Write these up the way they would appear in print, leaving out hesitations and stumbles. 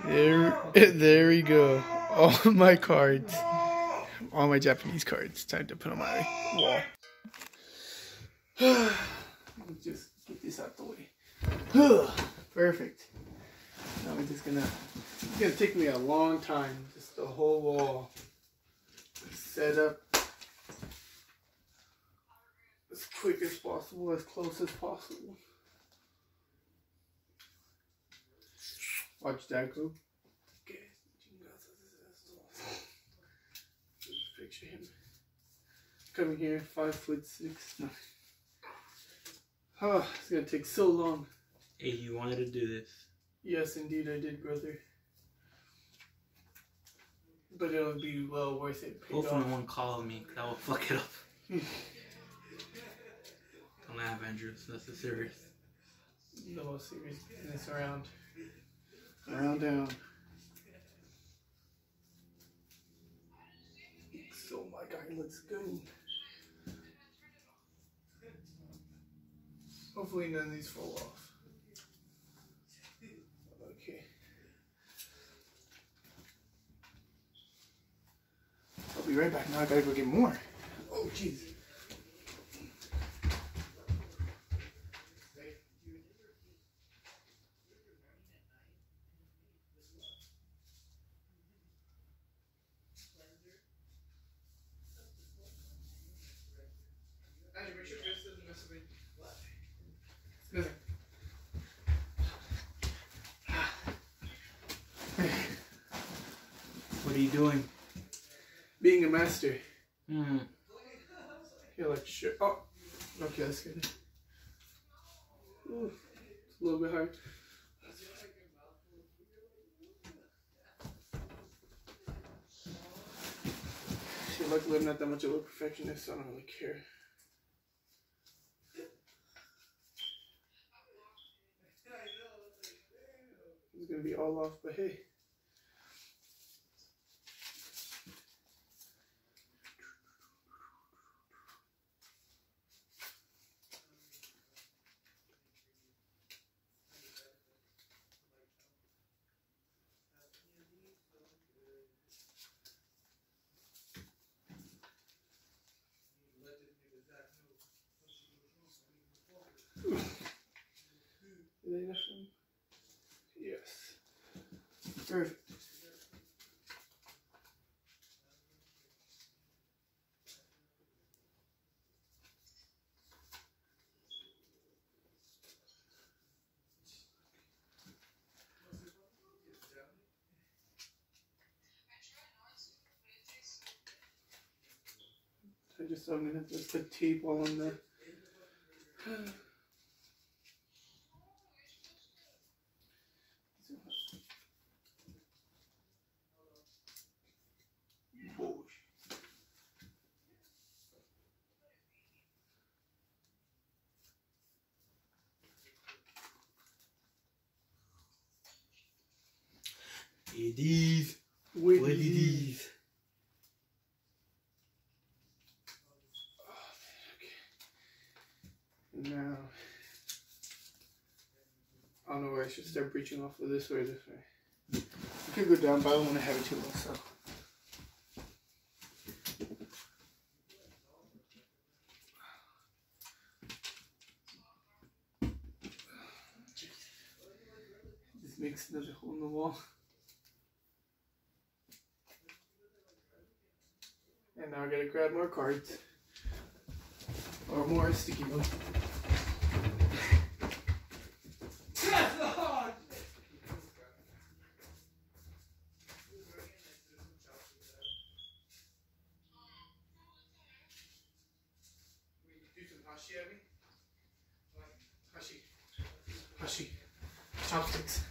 There we go. All my cards. All my Japanese cards. Time to put on my wall. Just get this out the way. Perfect. Now we're just gonna. It's gonna take me a long time. Just the whole wall set up as quick as possible, as close as possible. Watch that go. Okay. Picture him coming here, 5'6". No. Oh, it's gonna take so long. Hey, you wanted to do this. Yes, indeed, I did, brother. But it'll be well worth it. Hopefully, no one call me. That will fuck it up. Don't laugh, Andrew. It's nothing serious. The most serious business around. Around town. So, my guy, let's go. Hopefully, none of these fall off. Okay. I'll be right back. Now I gotta go get more. Oh, jeez. What are you doing? Being a master. Hmm. You're like, sure. Oh, okay, that's good. Ooh, it's a little bit hard. See, luckily I'm not that much of a perfectionist, so I don't really care. It's gonna be all off, but hey. Is that enough? Yes. Perfect. I'm gonna just put tape all on there. It is. What it is. Now, I don't know where I should start breaching off of this way or this way. I could go down, but I don't want to have it too low, so. This makes another hole in the wall. And now I gotta grab more cards. Or more sticky notes. Hashi. Chopsticks.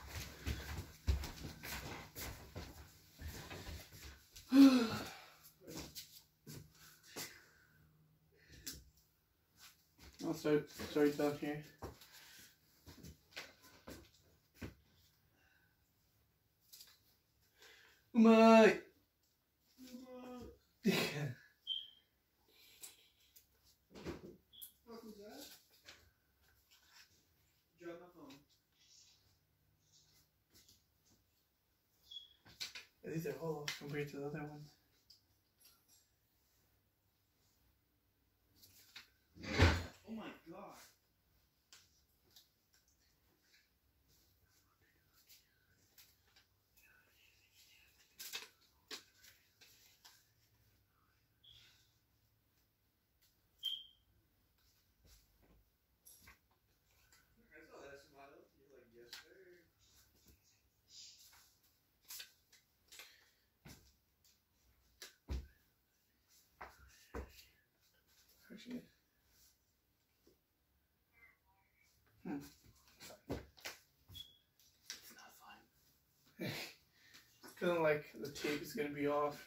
I'll start down here. Umai! What was that? Drop my phone. These are all compared to the other ones. Oh my god. Actually, It's not fine. feeling like the tape is gonna be off.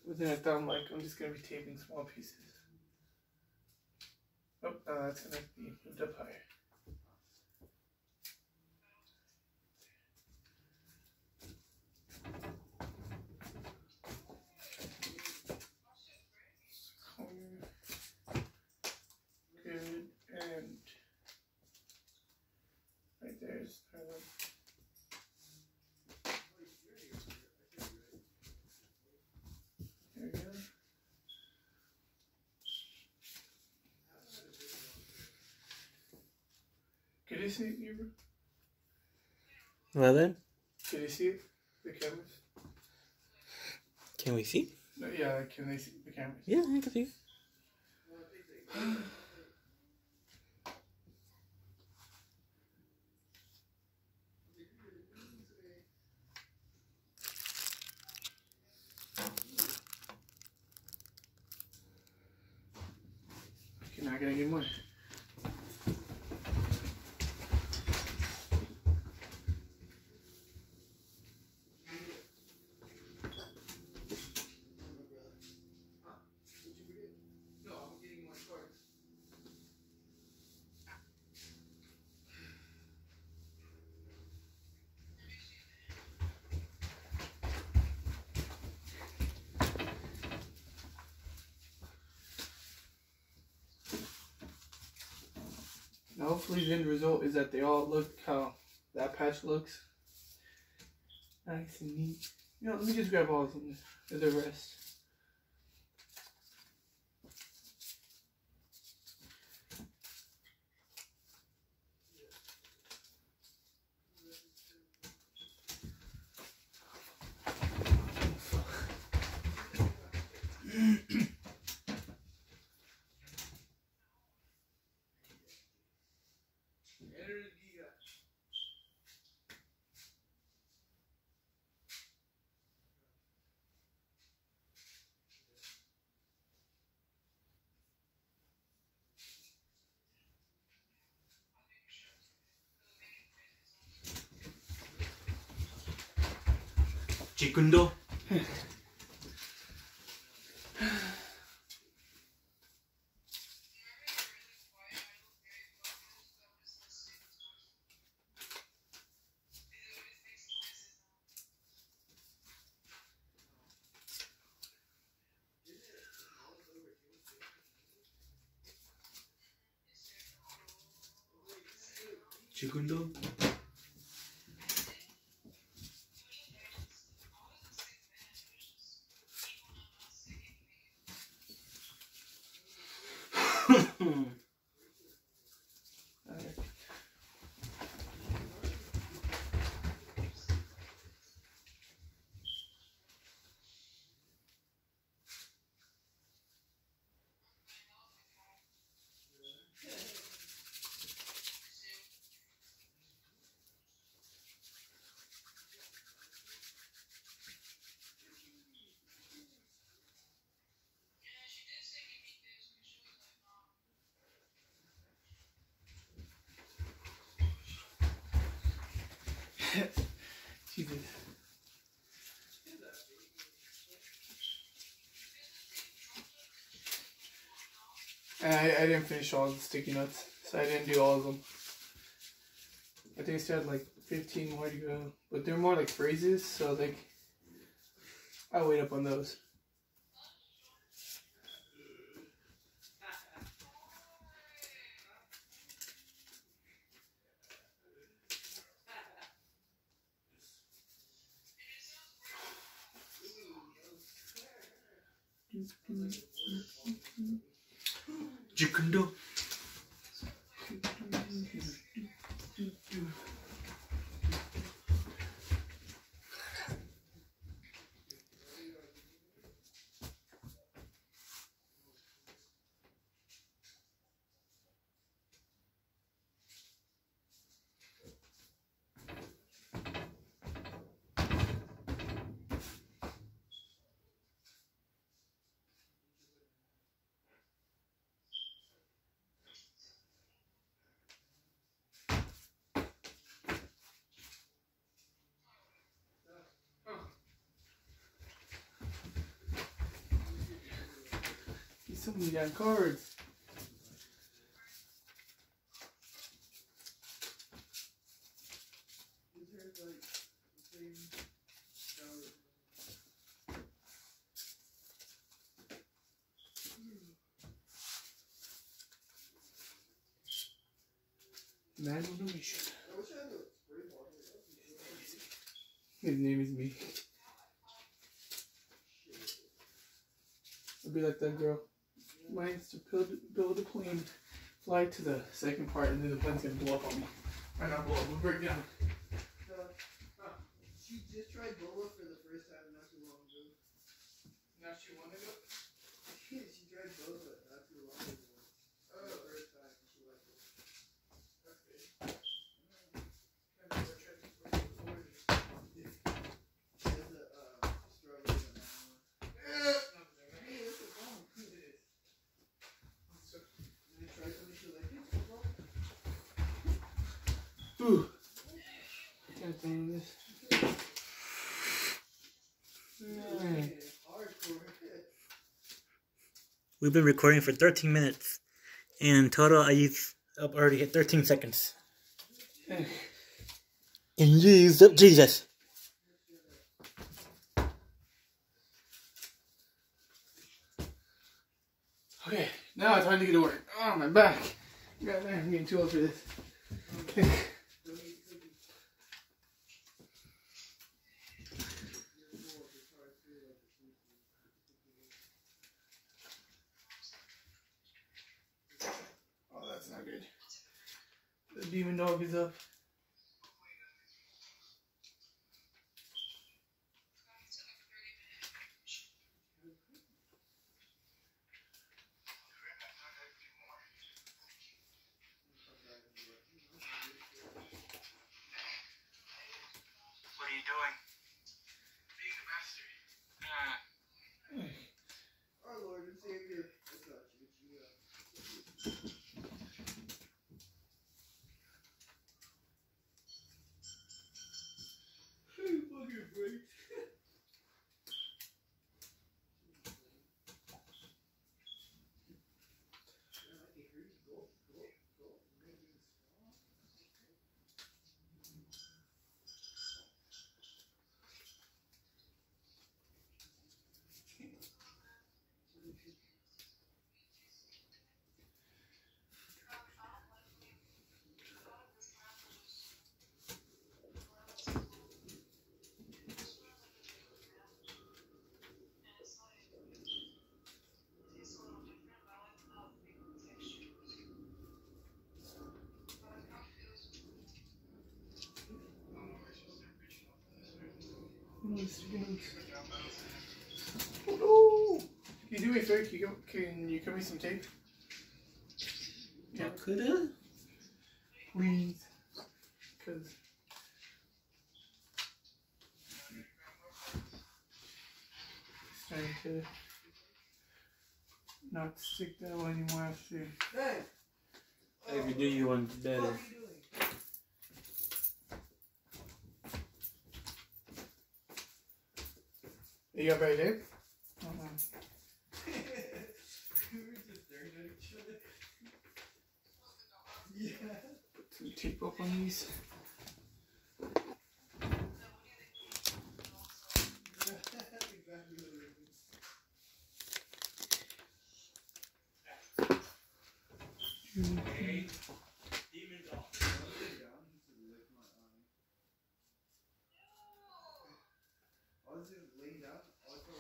But then I thought I'm just gonna be taping small pieces. Oh, that's gonna be moved up higher. Good, and right there's there we go. Can you see it, Huber? Well then, Can you see it? The cameras? can we see? No, yeah, can they see the cameras? Yeah, I can see. Okay, now I gotta get more. No, I'm getting more cards. Now hopefully the end result is that they all look how that patch looks. Nice and neat. You know, let me just grab all of them, the rest. Chikundo. Chikundo. Jesus. I didn't finish all the sticky notes, so I didn't do all of them. I think I still had like 15 more to go, but they're more like phrases, so like I'll wait up on those. Chikundo. So many damn cards. Man on a mission. His name is me. I'll be like that girl. Mine's to build a plane, fly to the second part, and then the plane's gonna blow up on me. Or not blow up, we'll break down. She just tried boba for the first time not too long ago. Now she wanted it? She tried boba not too long ago. The first time she liked it. That's good. She has a strawberry banana. Hey, that's a bomb. It is. And I tried something she liked it. Ooh. God dang this. We've been recording for 13 minutes. And in total, I've already hit 13 seconds. And used up Jesus. Okay, now it's time to get to work. Oh, my back. God damn, I'm getting too old for this. Oh, that's not good. The demon dog is up. What are you doing? Being the master. Our Lord and Savior. That's not you. Fucking break. Oh no! Can you do me a favor? Can you cut me some tape? Yeah. Coulda? Please. Because it's trying to not stick that way anymore after. Hey! If you do, you want better. What are you doing? You got better tape? We were just staring at each other. Yeah. Put some tape up on these. Exactly what it is. Hey, demon dog. I was just laying down. Also,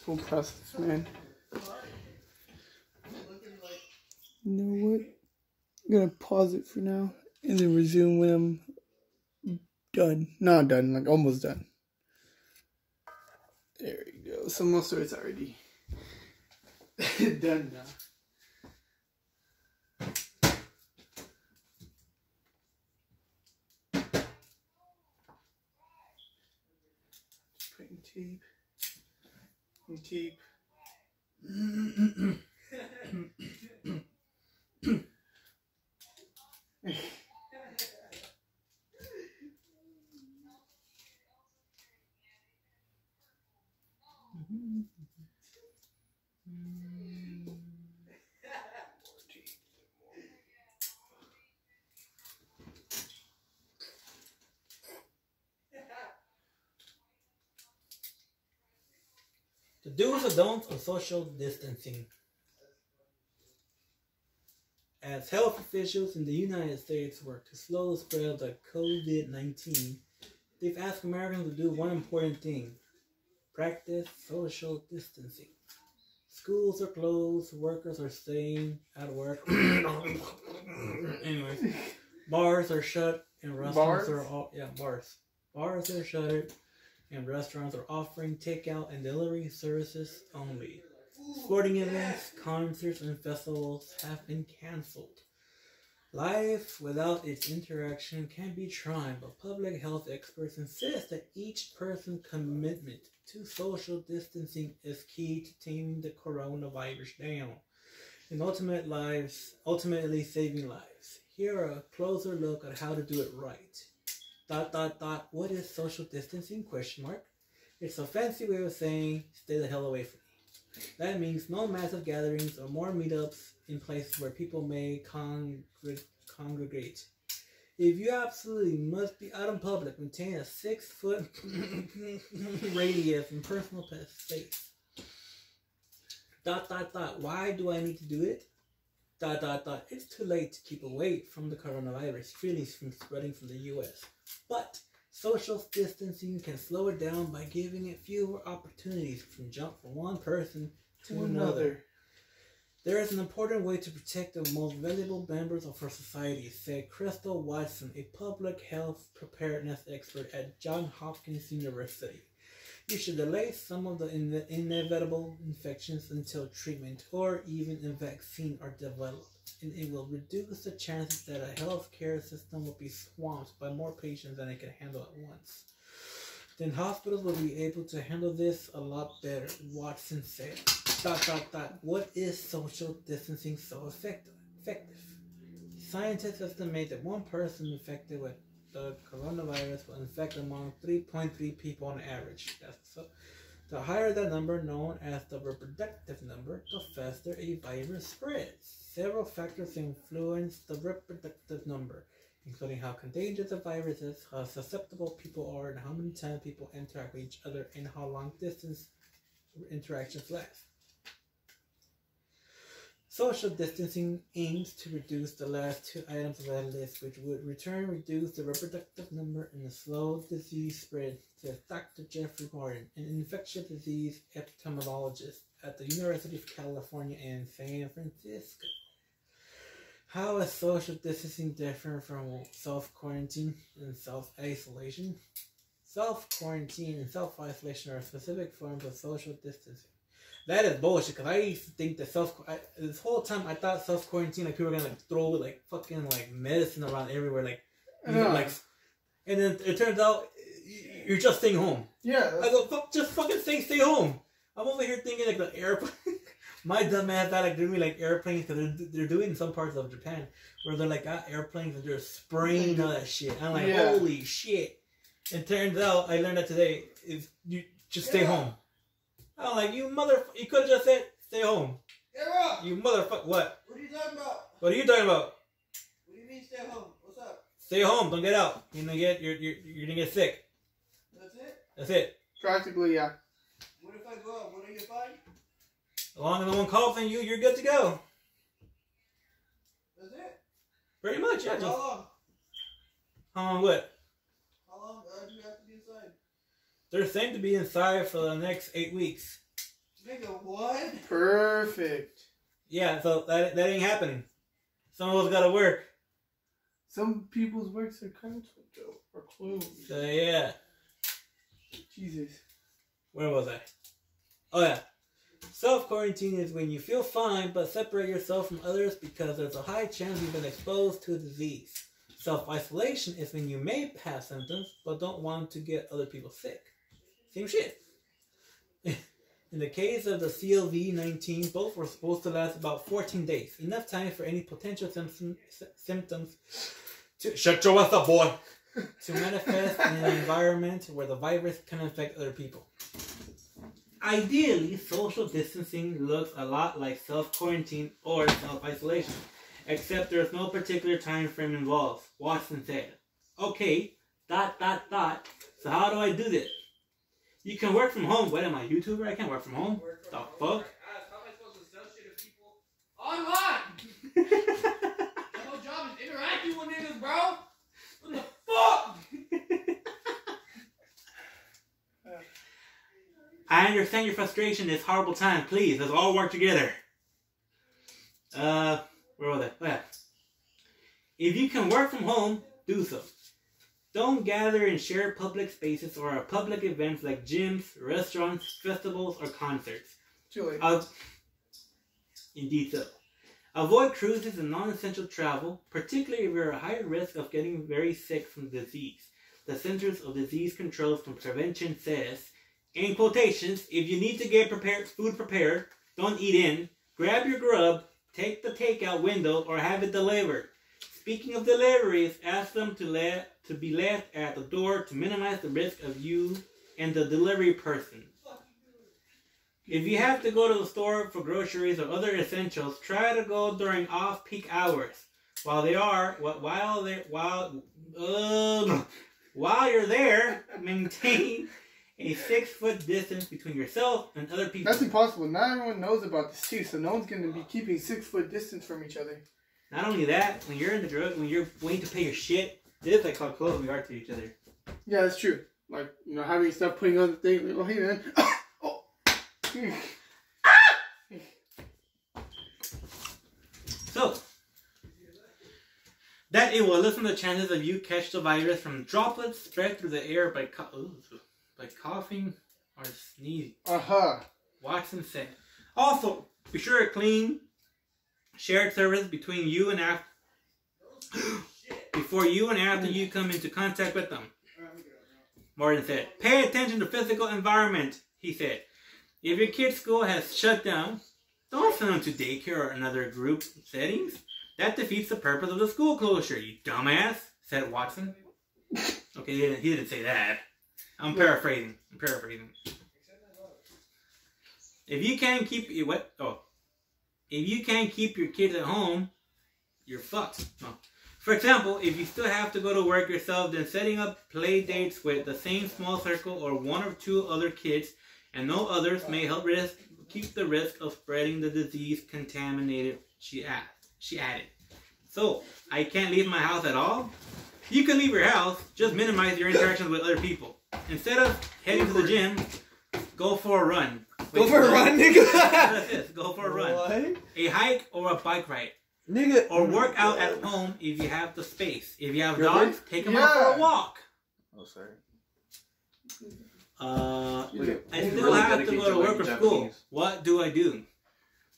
whole process, man. Looking like You know what? I'm gonna pause it for now and then resume when I'm done. Not done, like almost done. There you go. So most of it's already done now. Putting tape. And tape. The do's and don'ts of social distancing. As health officials in the United States work to slow the spread of the COVID-19, they've asked Americans to do one important thing: practice social distancing. Schools are closed, workers are staying at work. Anyways, bars are shut and restaurants are all bars. Bars are shuttered and restaurants are offering takeout and delivery services only. Sporting events, concerts, and festivals have been canceled. Life without its interaction can be trying, but public health experts insist that each person's commitment to social distancing is key to taming the coronavirus down and ultimately saving lives. Here are a closer look at how to do it right. ... What is social distancing? ? It's a fancy way of saying stay the hell away from me. That means no massive gatherings or more meetups in places where people may congregate. If you absolutely must be out in public, maintain a 6-foot radius and personal space. ... Why do I need to do it? ... It's too late to keep away from the coronavirus freely from spreading from the US. But social distancing can slow it down by giving it fewer opportunities to jump from one person to another. There is an important way to protect the most valuable members of our society, said Crystal Watson, a public health preparedness expert at Johns Hopkins University. You should delay some of the inevitable infections until treatment or even a vaccine are developed, and it will reduce the chances that a healthcare system will be swamped by more patients than it can handle at once. Then hospitals will be able to handle this a lot better, Watson said. ... What is social distancing so effective? Scientists estimate that one person infected with the coronavirus will infect among 3.3 people on average. The higher that number, known as the reproductive number, the faster a virus spreads. Several factors influence the reproductive number, including how contagious the virus is, how susceptible people are, and how many times people interact with each other, and how long distance interactions last. Social distancing aims to reduce the last two items of that list, which would reduce the reproductive number and the slow disease spread, says Dr. Jeffrey Martin, an infectious disease epidemiologist at the University of California in San Francisco. How is social distancing different from self-quarantine and self-isolation? Self-quarantine and self-isolation are specific forms of social distancing. That is bullshit, because I used to think that this whole time I thought self-quarantine, like people were gonna like throw like fucking like medicine around everywhere, like, and then it turns out you're just staying home. Yeah. I go, just fucking stay home. I'm over here thinking like the airplane. My dumb ass thought like they're doing like airplanes, because they're doing in some parts of Japan where they're like got airplanes and they're spraying all that shit. I'm like, holy shit. And turns out I learned that today is you just stay home. I'm like, you could have just said, stay home. Yeah. You motherfucker, what? What are you talking about? What are you talking about? What do you mean stay home? What's up? Stay home, don't get out. You're gonna get sick. That's it? That's it. Practically, yeah. What if I go out? What are you fine? As long as no one coughs on you, you're good to go. That's it? Pretty much, yeah. How long? How long what? How long do you have to be inside? They're saying to be inside for the next 8 weeks. Nigga, what? Perfect. Yeah, so that ain't happening. Some of us gotta work. Some people's works are canceled though, or closed. So yeah. Jesus. Where was I? Oh yeah. Self-quarantine is when you feel fine but separate yourself from others because there's a high chance you've been exposed to a disease. Self-isolation is when you may have symptoms but don't want to get other people sick. Same shit. In the case of the COVID-19, both were supposed to last about 14 days. Enough time for any potential symptoms to... Shut your ass up, boy! To manifest in an environment where the virus can infect other people. Ideally, social distancing looks a lot like self-quarantine or self-isolation, except there's no particular time frame involved, Watson said. Okay, ... So how do I do this? You can work from home. What am I, a YouTuber? I can't work from home. The fuck? How am I supposed to sell shit to people online? My whole job is interacting with niggas, bro. What the fuck? I understand your frustration this horrible time. Please, let's all work together. Where was I? Oh, yeah. If you can work from home, do so. Don't gather in shared public spaces or at public events like gyms, restaurants, festivals, or concerts. Julie. Indeed so. Avoid cruises and non-essential travel, particularly if you're at high risk of getting very sick from the disease. The Centers of Disease Control and Prevention says, in quotations, if you need to get food prepared, don't eat in, grab your grub, take the takeout window, or have it delivered. Speaking of deliveries, ask them to be left at the door to minimize the risk of you and the delivery person. If you have to go to the store for groceries or other essentials, try to go during off-peak hours. While you're there, maintain a 6-foot distance between yourself and other people. That's impossible. Not everyone knows about this too, so no one's gonna be keeping 6-foot distance from each other. Not only that, when you're in the drug, when you're waiting to pay your shit, this is like how close we are to each other. Yeah, that's true. Like, you know, having stuff putting on the thing. Oh, hey, man. Oh. So, that it will lessen the chances of you catch the virus from droplets spread through the air by coughing or sneezing. Watson said. Also, be sure to clean shared surfaces between you and after before you and after you come into contact with them. Morgan said, pay attention to physical environment, he said. If your kid's school has shut down, don't send them to daycare or another group settings. That defeats the purpose of the school closure, you dumbass, said Watson. Okay, he didn't say that. I'm paraphrasing. If you can't keep your kids at home, you're fucked. No. For example, if you still have to go to work yourself, then setting up play dates with the same small circle or 1 or 2 other kids and no others may help keep the risk of spreading the disease contaminated, she added. So, I can't leave my house at all? You can leave your house, just minimize your interactions with other people. Instead of heading to the gym, go for a run. Go for a run, nigga? Go for a run. What? A hike or a bike ride. Nigga. Or work out at home if you have the space. If you have dogs, take them out for a walk. Oh, sorry. I still have to go to work or school. What do I do?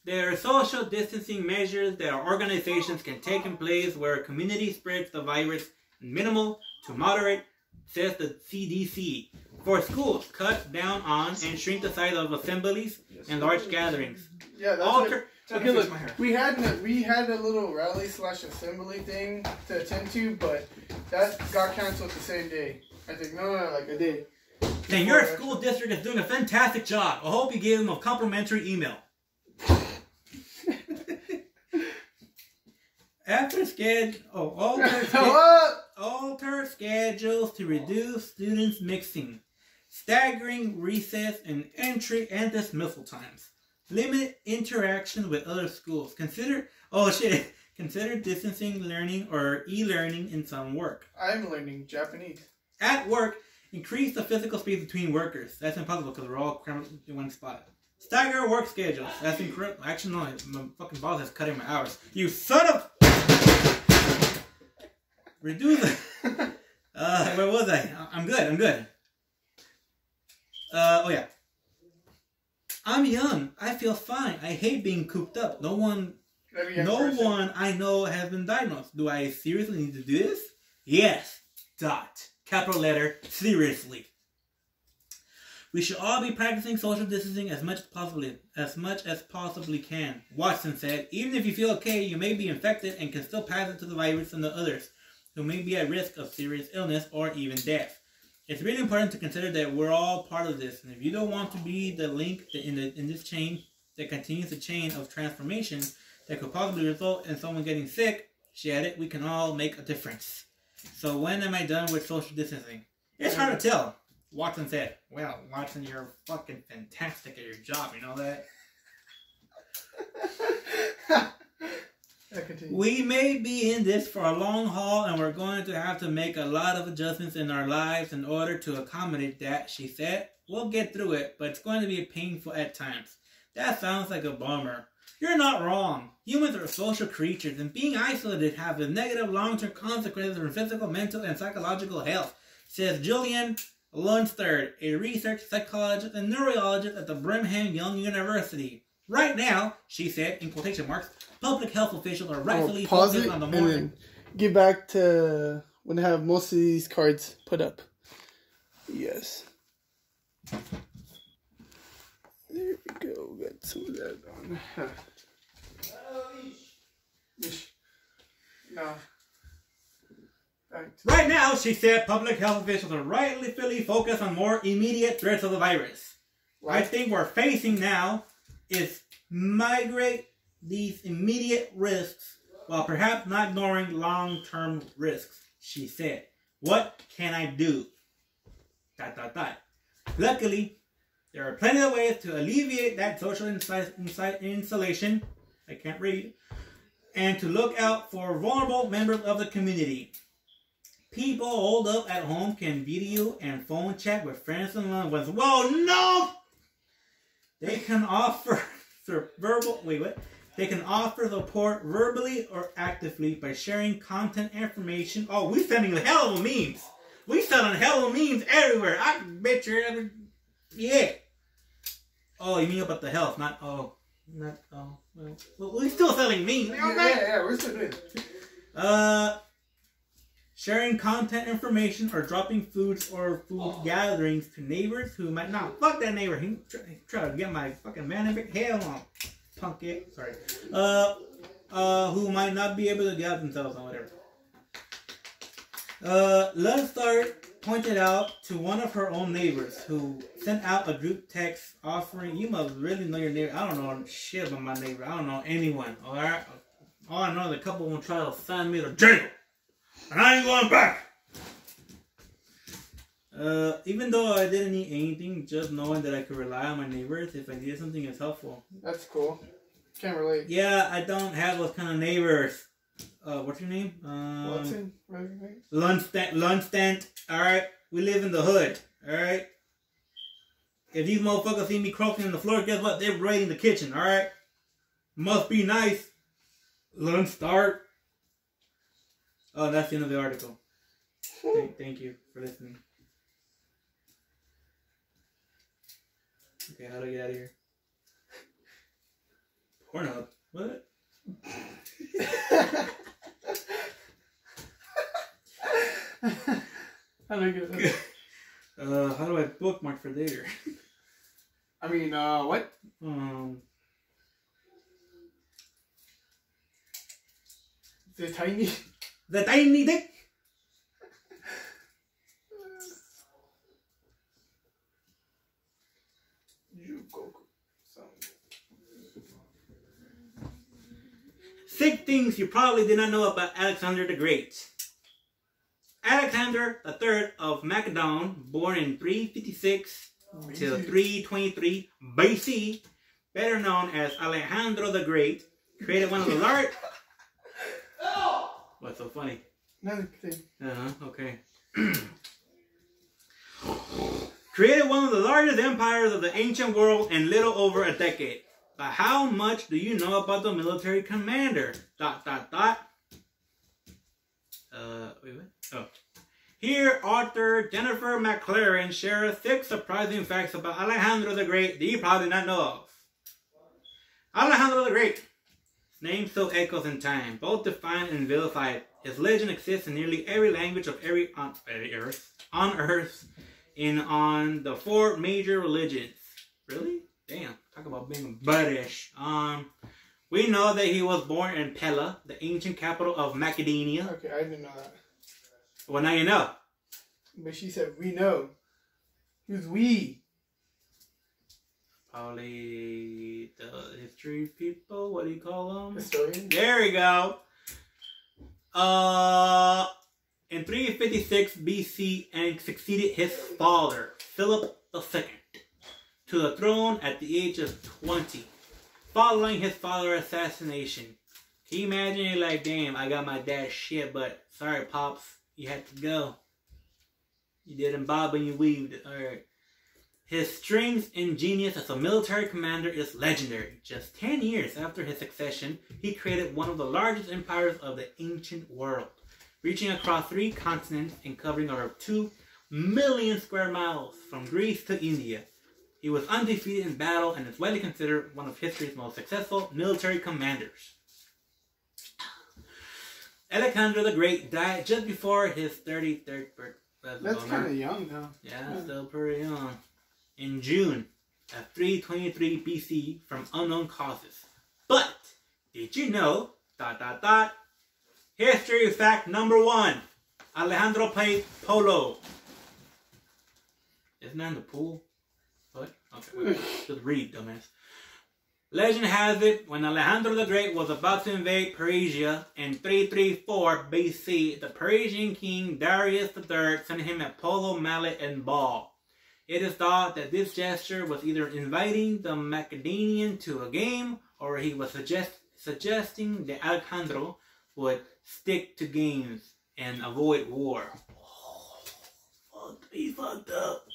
There are social distancing measures that our organizations can take in place where a community spreads the virus minimal to moderate, says the CDC. For schools, cut down on and shrink the size of assemblies and large gatherings. Yeah, that's okay, look, we had a little rally/assembly thing to attend to, but that got canceled the same day. I think like a day. And your school district is doing a fantastic job. I hope you gave them a complimentary email. Alter schedules to reduce students mixing, staggering recess and entry and dismissal times. Limit interaction with other schools. Consider distancing learning or e-learning in some work. I'm learning Japanese. At work, increase the physical space between workers. That's impossible because we're all crammed in one spot. Stagger work schedules. That's incorrect. Actually, no. My fucking boss is cutting my hours. You son of... Reduce it. Where was I? I'm good. Oh yeah. I'm young. I feel fine. I hate being cooped up. No one I know has been diagnosed. Do I seriously need to do this? Yes. Capital letter. Seriously. We should all be practicing social distancing as much as possibly can. Watson said, even if you feel okay, you may be infected and can still pass it to the virus and the others who may be at risk of serious illness or even death. It's really important to consider that we're all part of this, and if you don't want to be the link in this chain that continues the chain of transformation that could possibly result in someone getting sick, she added, we can all make a difference. So when am I done with social distancing? It's hard to tell. Watson said, well, Watson, you're fucking fantastic at your job, you know that? We may be in this for a long haul, and we're going to have to make a lot of adjustments in our lives in order to accommodate that, she said. We'll get through it, but it's going to be painful at times. That sounds like a bummer. You're not wrong. Humans are social creatures, and being isolated has negative long-term consequences for physical, mental, and psychological health, says Julian Lundstad, a research psychologist and neurologist at the Brigham Young University. Right now, she said, in quotation marks, public health officials are rightfully focused on the morning. And then get back to when I have most of these cards put up. Yes. There we go. Got some of that on. No. Right now, she said, public health officials are rightfully focused on more immediate threats of the virus. What I think we're facing now is migrate these immediate risks while perhaps not ignoring long-term risks, she said. What can I do? ... Luckily, there are plenty of ways to alleviate that social insulation, I can't read, and to look out for vulnerable members of the community. People holed up at home can video and phone chat with friends and loved ones. Whoa, no! They can offer They can offer support verbally or actively by sharing content information. Oh, we sending a hell of a memes. We selling hell of memes everywhere. I bet you're ever... Yeah. Oh, you mean about the health, not... Oh. Not... Oh. Well, we're still selling memes. Yeah, we're still doing it. Sharing content information or dropping foods or food gatherings to neighbors who might not... Fuck that neighbor. He try to get my fucking man in big hell on. Punk it. Sorry. Who might not be able to get out themselves or whatever. Lundstad pointed out to one of her own neighbors who sent out a group text offering... You must really know your neighbor. I don't know shit about my neighbor. I don't know anyone. Alright? All I know is a couple of them try to send me to jail. And I ain't going back! Even though I didn't need anything, just knowing that I could rely on my neighbors if I needed something is helpful. That's cool. Can't relate. Yeah, I don't have those kind of neighbors. What's your name? Watson? Lundstad. Alright? We live in the hood. Alright? If these motherfuckers see me croaking on the floor, guess what? They're raiding the kitchen. Alright? Must be nice. Lundstad. Oh, that's the end of the article. Thank you for listening. Okay, how do I get out of here? Pornhub. What? How do I get out? How do I bookmark for later? I mean, what? The tiny... The tiny dick! Six things you probably did not know about Alexander the Great. Alexander III of Macedon, born in 356 to 323 BC, better known as Alejandro the Great, created one of the large... What's so funny? Another thing. Okay. created one of the largest empires of the ancient world in little over a decade. But how much do you know about the military commander? ... Wait, what? Oh. Here, author Jennifer McLaren shares 6 surprising facts about Alejandro the Great that you probably did not know of. Alejandro the Great. His name still echoes in time, both defined and vilified. His legend exists in nearly every language of on Earth and on the 4 major religions. Really? Damn. Talk about being British. We know that he was born in Pella, the ancient capital of Macedonia. Okay, I didn't know that. Well, now you know. But she said, we know. Who's we? Probably the history people. What do you call them? Historian? There we go. In 356 BC, and succeeded his father, Philip II, to the throne at the age of 20, following his father's assassination. Can you imagine? You're like, damn, I got my dad's shit, but sorry, Pops, you had to go. You didn't bob and you weaved. Alright. His strength and genius as a military commander is legendary. Just 10 years after his succession, he created one of the largest empires of the ancient world, reaching across 3 continents and covering over 2 million square miles from Greece to India. He was undefeated in battle and is widely considered one of history's most successful military commanders. Alexander the Great died just before his 33rd birthday. That's kind of young now. Yeah, still pretty young. In June of 323 BC from unknown causes. But, did you know, ... History fact number 1. Alejandro played polo. Isn't that in the pool? What? Okay, wait. Just read, dumbass. Legend has it, when Alejandro the Great was about to invade Persia in 334 BC, the Persian king Darius III sent him a polo mallet and ball. It is thought that this gesture was either inviting the Macedonian to a game, or he was suggesting that Alejandro would stick to games and avoid war. Oh, he fucked up.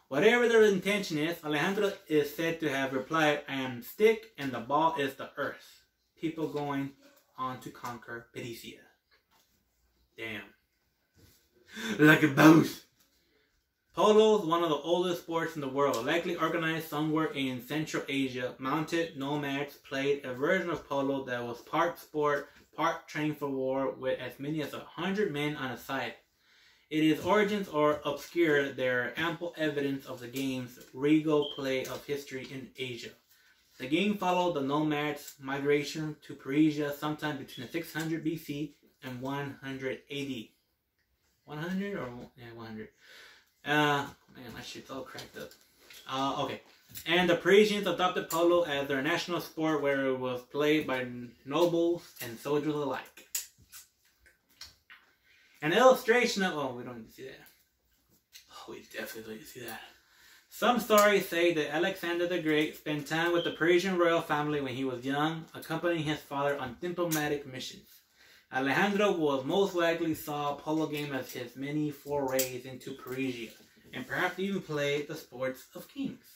Whatever their intention is, Alejandro is said to have replied, I am stick and the ball is the earth. People going on to conquer Persia. Damn. Like a boss. Polo is one of the oldest sports in the world, likely organized somewhere in Central Asia. Mounted nomads played a version of polo that was part sport, part training for war, with as many as 100 men on a side. Its origins are obscure. There are ample evidence of the game's regal play of history in Asia. The game followed the nomads' migration to Persia sometime between 600 BC and 100 AD. 100 or yeah, 100. Man, my shit's all cracked up. Okay. And the Persians adopted polo as their national sport, where it was played by nobles and soldiers alike. An illustration of... Oh, we don't need to see that. Oh, we definitely need to see that. Some stories say that Alexander the Great spent time with the Persian royal family when he was young, accompanying his father on diplomatic missions. Alejandro was most likely saw a polo game as his many forays into Persia, and perhaps even played the sports of kings.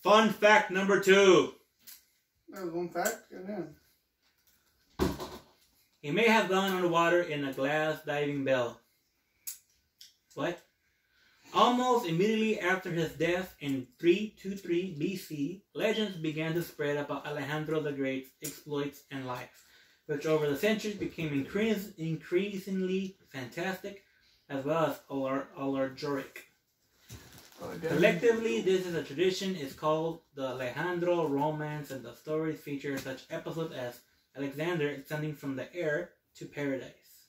Fun fact number 2. That was one fact? Goddamn. He may have gone underwater in a glass diving bell. What? Almost immediately after his death in 323 BC, legends began to spread about Alejandro the Great's exploits and life, which over the centuries became increasingly fantastic as well as allegoric. Collectively, this is a tradition is called the Alejandro romance, and the stories feature such episodes as Alexander ascending from the air to paradise,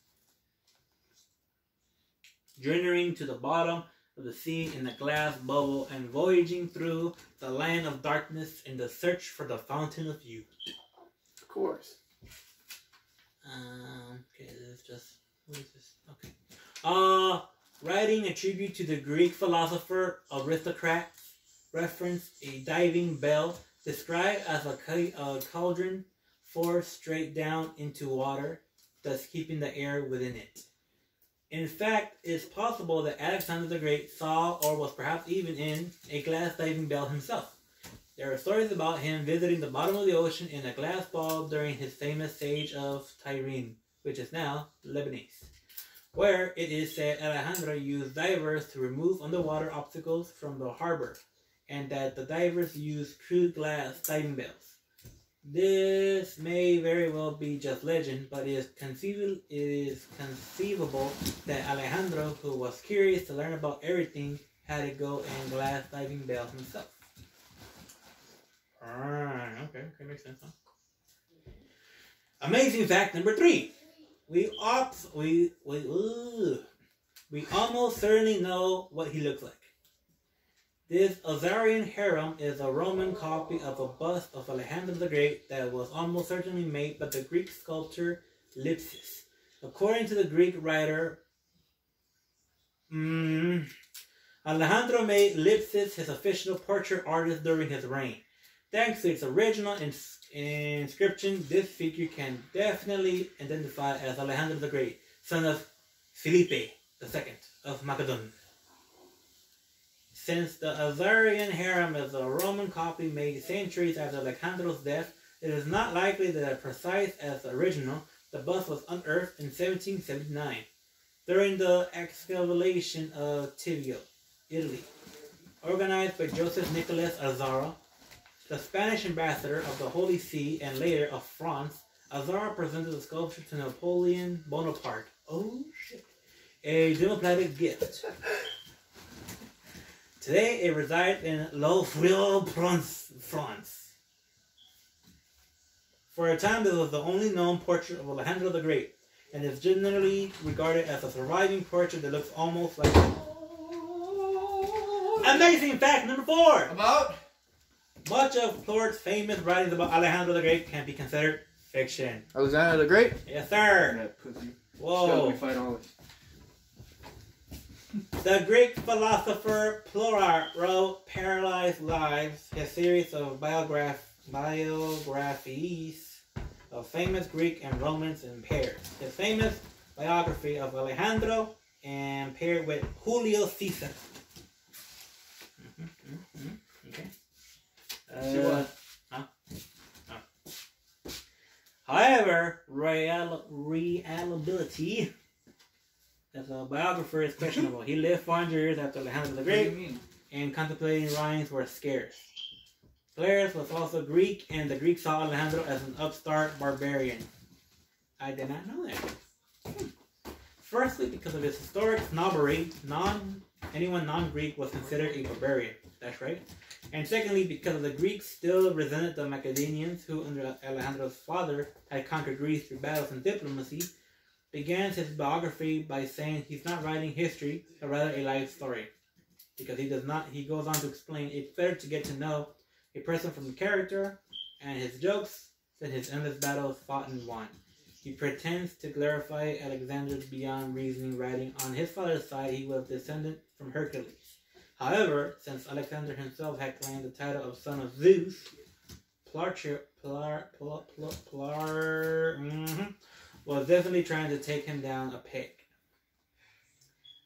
journeying to the bottom of the sea in a glass bubble, and voyaging through the land of darkness in the search for the fountain of youth. Of course. Okay, this is just... What is this? Okay. Writing a tribute to the Greek philosopher Aristocrates, referenced a diving bell described as a cauldron forced straight down into water, thus keeping the air within it. In fact, it's possible that Alexander the Great saw or was perhaps even in a glass diving bell himself. There are stories about him visiting the bottom of the ocean in a glass ball during his famous siege of Tyrene, which is now Lebanese, where it is said Alejandro used divers to remove underwater obstacles from the harbor, and that the divers used crude glass diving bells. This may very well be just legend, but it is conceivable that Alejandro, who was curious to learn about everything, had to go and glass diving bell himself. Okay, makes sense, huh? Amazing fact number 3. We almost certainly know what he looks like. This Azarian harem is a Roman copy of a bust of Alexander the Great that was almost certainly made by the Greek sculptor Lipsius. According to the Greek writer, Alejandro made Lipsius his official portrait artist during his reign. Thanks to its original inscription, this figure can definitely identify as Alexander the Great, son of Philippe II of Macedon. Since the Azarian harem is a Roman copy made centuries after Alejandro's death, it is not likely that as precise as the original, the bust was unearthed in 1779 during the excavation of Tivio, Italy. Organized by Joseph Nicolas Azara, the Spanish ambassador of the Holy See and later of France, Azara presented the sculpture to Napoleon Bonaparte. Oh shit. A diplomatic gift. Today it resides in Louvre, France. For a time, this was the only known portrait of Alejandro the Great, and is generally regarded as a surviving portrait that looks almost like him. Amazing fact number 4! About? Much of Plort's famous writings about Alejandro the Great can be considered fiction. Alexander the Great? Yes, sir. That pussy. Whoa. We fight always. The Greek philosopher Plutarch wrote Paralyzed Lives, a series of biographies of famous Greek and Romans in pairs. His famous biography of Alejandro and paired with Julio Caesar. Okay. See what? However, reliability as a biographer is questionable. He lived 400 years after Alexander the Great, and contemplating writings were scarce. Clarus was also Greek, and the Greeks saw Alejandro as an upstart barbarian. I did not know that. Firstly, because of his historic snobbery, anyone non-Greek was considered a barbarian. That's right. And secondly, because the Greeks still resented the Macedonians, who under Alejandro's father had conquered Greece through battles and diplomacy, began his biography by saying he's not writing history, but rather a life story. Because he goes on to explain it's better to get to know a person from the character and his jokes than his endless battles fought and won. He pretends to glorify Alexander beyond reasoning, writing on his father's side he was descended from Hercules. However, since Alexander himself had claimed the title of son of Zeus, was definitely trying to take him down a peg.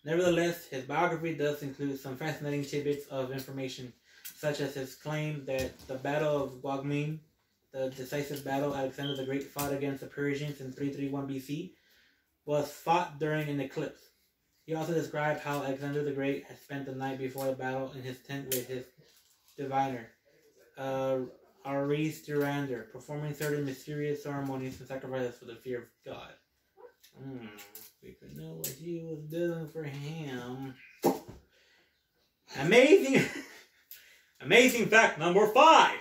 Nevertheless, his biography does include some fascinating tidbits of information, such as his claim that the Battle of Guagmin, the decisive battle Alexander the Great fought against the Persians in 331 BC, was fought during an eclipse. He also described how Alexander the Great had spent the night before the battle in his tent with his diviner, Aristorander, performing certain mysterious ceremonies and sacrifices for the fear of God. We could know what he was doing for him. Amazing fact number 5.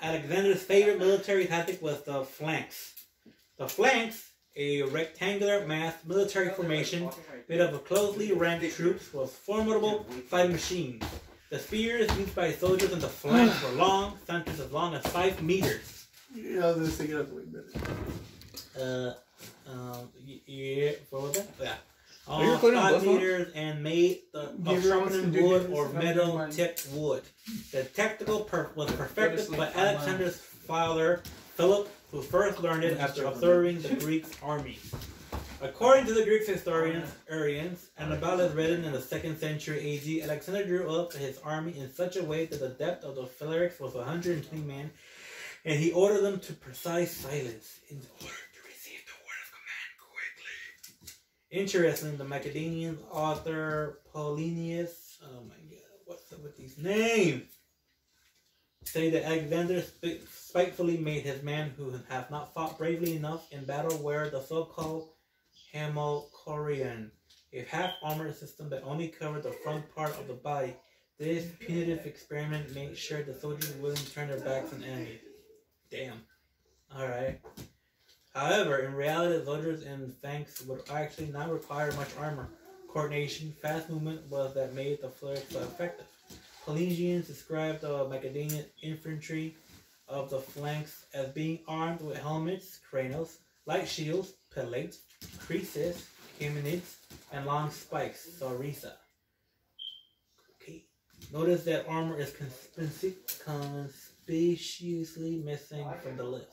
Alexander's favorite military tactic was the flanks. The flanks, a rectangular massed military formation made up of closely ranked troops, was formidable fighting machines. The spears used by soldiers in the flanks were long, sometimes as long as 5 meters. Yeah, I was gonna take it up a little bit. Yeah, what was that? Yeah. Are you recording on 5 this one? meters and made of sharpened wood or metal tipped wood. The tactical was perfected by Alexander's father, Philip, who first learned it after observing the Greek armies. According to the Greek historians, Arians, and about is written in the 2nd century AD, Alexander drew up his army in such a way that the depth of the phalanx was 120 men, and he ordered them to precise silence in order to receive the word of command quickly. Interesting, the Macedonian author Paulinius, oh my god, what's up with these names? Say that Alexander spitefully made his men who have not fought bravely enough in battle wear the so-called Haemocorion, a half-armored system that only covered the front part of the body. This punitive experiment made sure the soldiers wouldn't turn their backs on enemies. Damn. Alright. However, in reality, the soldiers in phalanx would actually not require much armor. Coordination, fast movement was that made the phalanx so effective. Pelagians described the Macedonian infantry of the phalanx as being armed with helmets, cranos, light shields, pelettes, creeses, camenids, and long spikes, sarissa. Okay. Notice that armor is conspicuously missing from the list.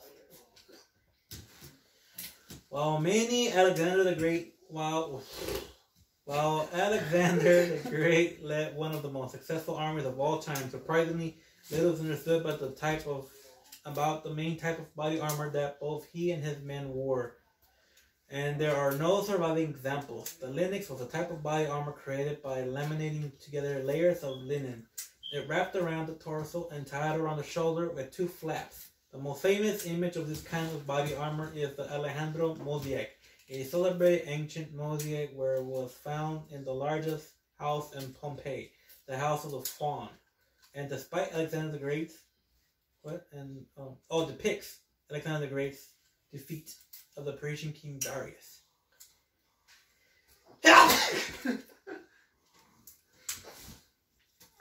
While Alexander the Great led one of the most successful armies of all time, surprisingly little is understood about the main type of body armor that both he and his men wore. And there are no surviving examples. The Linux was a type of body armor created by laminating together layers of linen. It wrapped around the torso and tied around the shoulder with 2 flaps. The most famous image of this kind of body armor is the Alejandro mosaic, a celebrated ancient mosaic where it was found in the largest house in Pompeii, the House of the Faun. And despite Alexander the Great's depicts Alexander the Great's defeat of the Persian king Darius.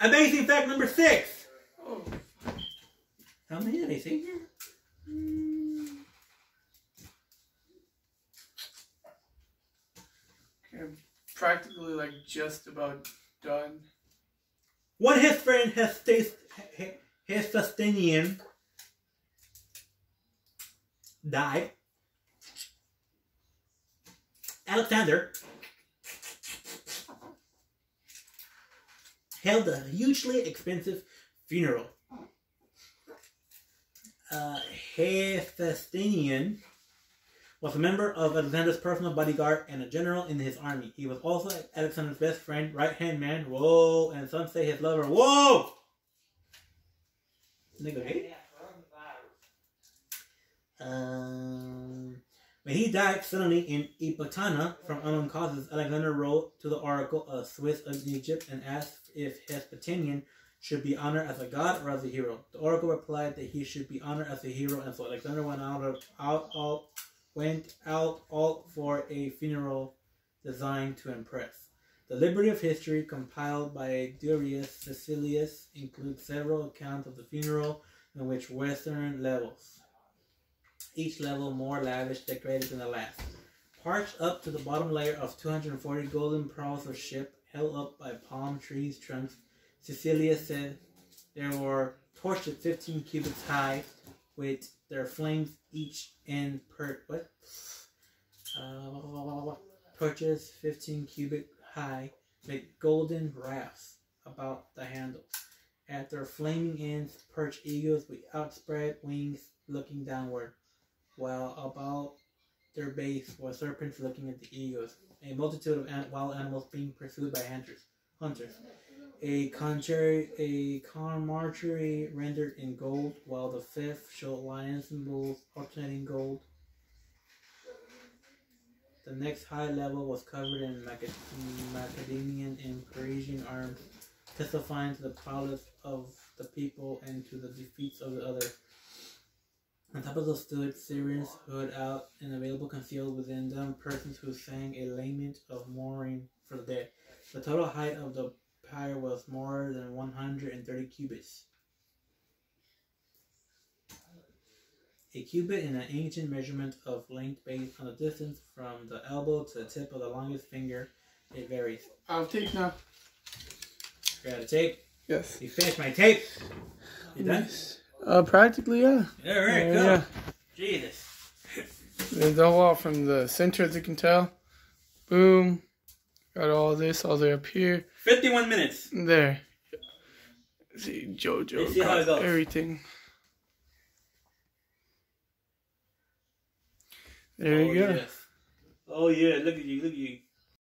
Amazing fact number 6. Oh. How many did I say here? Okay, I'm practically like just about done. When his friend Hephaestion died, Alexander held a hugely expensive funeral. Hephaestion was a member of Alexander's personal bodyguard and a general in his army. He was also Alexander's best friend, right-hand man, whoa, and some say his lover, whoa! Nigga, hey? When he died suddenly in Epatana from unknown causes, Alexander wrote to the oracle, a Swiss of Egypt, and asked if Hephaestion should be honored as a god or as a hero. The oracle replied that he should be honored as a hero, and so Alexander went out for a funeral designed to impress. The Library of History, compiled by Durius Cecilius, includes several accounts of the funeral in which Western levels, each level more lavish, decorated than the last. Parched up to the bottom layer of 240 golden pearls of ship, held up by palm trees trunks, Cecilius said there were torches 15 cubits high, with their flames each end torches 15 cubit high, with golden rafts about the handles. At their flaming ends perched eagles with outspread wings looking downward, while about their base were serpents looking at the eagles. A multitude of wild animals being pursued by hunters. A commarchery rendered in gold, while the fifth showed lions and bulls alternating gold. The next high level was covered in Macedonian and Parisian arms, testifying to the prowess of the people and to the defeats of the others. On top of those stood Syrians, hood out and available concealed within them persons who sang a lament of mourning for the dead. The total height of the pyre was more than 130 cubits. A cubit is an ancient measurement of length based on the distance from the elbow to the tip of the longest finger. It varies. I'll take now. Got a tape? Yes. You finished my tape? You done? Nice. Practically, yeah. Alright, cool. Yeah. Jesus. There's the wall from the center, as you can tell. Boom. Got all this all the way up here. 51 minutes. There. See, JoJo. Let's see how it goes. Everything. There you go. Yes. Oh yeah, look at you, look at you.